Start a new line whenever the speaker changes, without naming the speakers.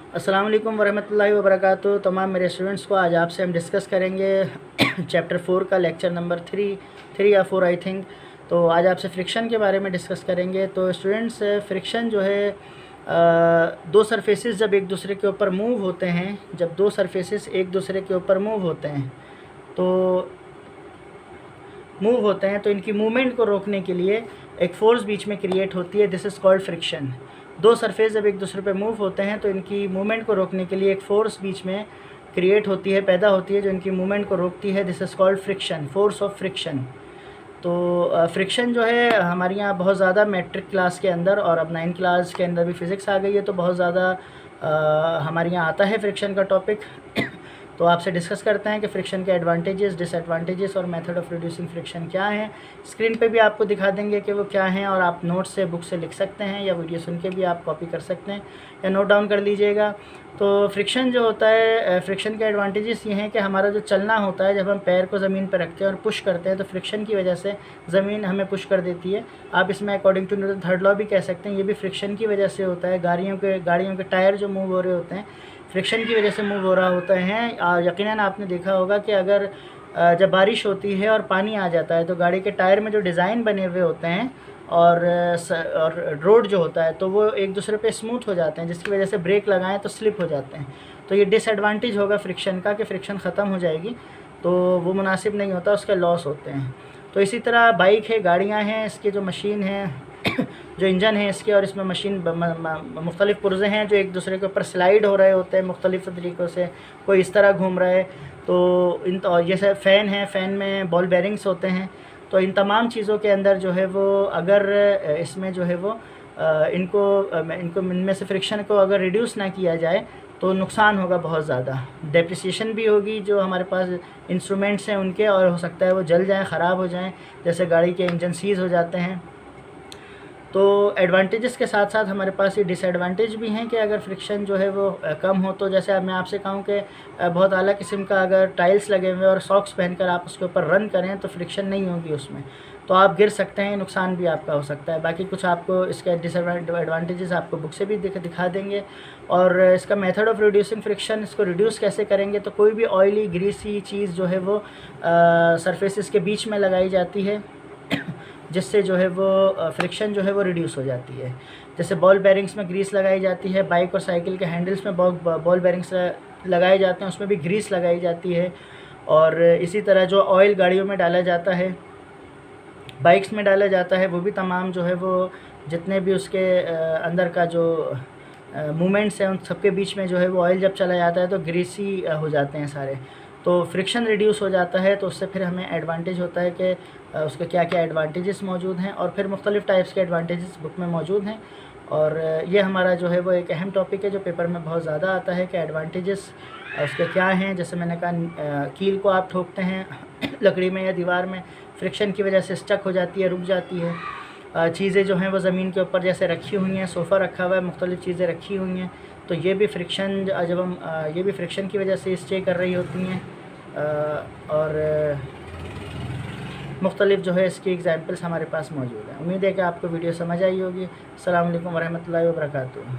अस्सलाम वालेकुम वरहमतुल्लाहि वबरकातुहू। तमाम मेरे स्टूडेंट्स को आज आपसे हम डिस्कस करेंगे चैप्टर 4 का लेक्चर नंबर 3 या 4 आई थिंक। तो आज आपसे फ्रिक्शन के बारे में डिस्कस करेंगे। तो स्टूडेंट्स, फ्रिक्शन जो है दो सरफेसेस जब एक दूसरे के ऊपर मूव होते हैं, जब दो सरफेसेस एक दूसरे के ऊपर मूव होते हैं तो इनकी मूवमेंट को रोकने के लिए एक फ़ोर्स बीच में क्रिएट होती है। This is called friction. दो सरफेस जब एक दूसरे पे मूव होते हैं तो इनकी मूवमेंट को रोकने के लिए एक फ़ोर्स बीच में क्रिएट होती है, पैदा होती है, जो इनकी मूवमेंट को रोकती है। This is called friction, force of friction. तो फ्रिक्शन जो है हमारे यहाँ बहुत ज़्यादा मैट्रिक क्लास के अंदर और अब 9 क्लास के अंदर भी फ़िज़िक्स आ गई है, तो बहुत ज़्यादा हमारे यहाँ आता है फ्रिक्शन का टॉपिक। तो आपसे डिस्कस करते हैं कि फ्रिक्शन के एडवांटेजेस, डिसएडवांटेजेस और मेथड ऑफ़ रिड्यूसिंग फ्रिक्शन क्या हैं। स्क्रीन पे भी आपको दिखा देंगे कि वो क्या हैं, और आप नोट से बुक से लिख सकते हैं या वीडियो सुन के भी आप कॉपी कर सकते हैं या नोट डाउन कर लीजिएगा। तो फ्रिक्शन जो होता है, फ्रिक्शन के एडवांटेजेस ये हैं कि हमारा जो चलना होता है, जब हम पैर को ज़मीन पर रखते हैं और पुश करते हैं तो फ्रिक्शन की वजह से ज़मीन हमें पुश कर देती है। आप इसमें according to Newton third law भी कह सकते हैं, ये भी फ्रिक्शन की वजह से होता है। गाड़ियों के टायर जो मूव हो रहे होते हैं फ्रिक्शन की वजह से मूव हो रहा होता है। और यकीनन आपने देखा होगा कि अगर जब बारिश होती है और पानी आ जाता है तो गाड़ी के टायर में जो डिज़ाइन बने हुए होते हैं और रोड जो होता है तो वो एक दूसरे पे स्मूथ हो जाते हैं, जिसकी वजह से ब्रेक लगाएं तो स्लिप हो जाते हैं। तो ये डिसएडवांटेज होगा फ्रिक्शन का कि फ्रिक्शन ख़त्म हो जाएगी, तो वो मुनासिब नहीं होता, उसके लॉस होते हैं। तो इसी तरह बाइक है, गाड़ियाँ हैं, इसकी जो मशीन है जो इंजन है इसके, और इसमें मशीन मुख्तलिफ़ पुर्ज़े हैं जो एक दूसरे के ऊपर स्लाइड हो रहे होते हैं मुख्तलिफ़ तरीक़ों से। कोई इस तरह घूम रहा है, तो और जैसे फ़ैन है, फ़ैन में बॉल बेरिंग्स होते हैं। तो इन तमाम चीज़ों के अंदर जो है वो अगर इसमें जो है वो इनको इनमें से फ्रिक्शन को अगर रिड्यूस ना किया जाए तो नुकसान होगा बहुत ज़्यादा। डेप्रिसिएशन भी होगी जो हमारे पास इंस्ट्रूमेंट्स हैं उनके, और हो सकता है वो जल जाएँ, ख़राब हो जाएँ, जैसे गाड़ी के इंजन सीज़ हो जाते हैं। तो एडवांटेजेस के साथ साथ हमारे पास ये डिसएडवांटेज भी हैं कि अगर फ्रिक्शन जो है वो कम हो, तो जैसे अब मैं आपसे कहूँ कि बहुत आला किस्म का अगर टाइल्स लगे हुए और सॉक्स पहनकर आप उसके ऊपर रन करें तो फ्रिक्शन नहीं होगी उसमें, तो आप गिर सकते हैं, नुकसान भी आपका हो सकता है। बाकी कुछ आपको इसके डिसएडवांटेजेस आपको बुक से भी दिखा देंगे। और इसका मेथड ऑफ़ रिड्यूसिंग फ्रिक्शन, इसको रिड्यूस कैसे करेंगे, तो कोई भी ऑयली ग्रीसी चीज़ जो है वो सरफेसेस के बीच में लगाई जाती है जिससे जो है वो फ्रिक्शन जो है वो रिड्यूस हो जाती है। जैसे बॉल बेरिंग्स में ग्रीस लगाई जाती है, बाइक और साइकिल के हैंडल्स में बॉल बेरिंग्स लगाए जाते हैं, उसमें भी ग्रीस लगाई जाती है। और इसी तरह जो ऑयल गाड़ियों में डाला जाता है, बाइक्स में डाला जाता है, वो भी तमाम जो है वो जितने भी उसके अंदर का जो मूवमेंट्स हैं उन सबके बीच में जो है वो ऑयल जब चला जाता है तो ग्रीसी हो जाते हैं सारे। तो फ्रिक्शन रिड्यूस हो जाता है, तो उससे फिर हमें एडवांटेज होता है कि उसके क्या क्या एडवांटेजेस मौजूद हैं, और फिर मुख्तलिफ़ टाइप्स के एडवांटेजेस बुक में मौजूद हैं। और ये हमारा जो है वो एक अहम टॉपिक है जो पेपर में बहुत ज़्यादा आता है कि एडवांटेजेस उसके क्या हैं। जैसे मैंने कहा, कील को आप ठोकते हैं लकड़ी में या दीवार में, फ्रिक्शन की वजह से स्टक हो जाती है, रुक जाती है। चीज़ें जो हैं वो ज़मीन के ऊपर जैसे रखी हुई हैं, सोफ़ा रखा हुआ है, मुख्तलिफ़ चीज़ें रखी हुई हैं, तो ये भी फ्रिक्शन जब हम ये भी फ्रिक्शन की वजह से स्टे कर रही होती हैं। और मुख्तलिफ़ जो है इसकी एग्ज़ाम्पल्स हमारे पास मौजूद हैं। उम्मीद है कि आपको वीडियो समझ आई होगी। अस्सलाम वालेकुम वरहमतुल्लाहि वबरकातुहू।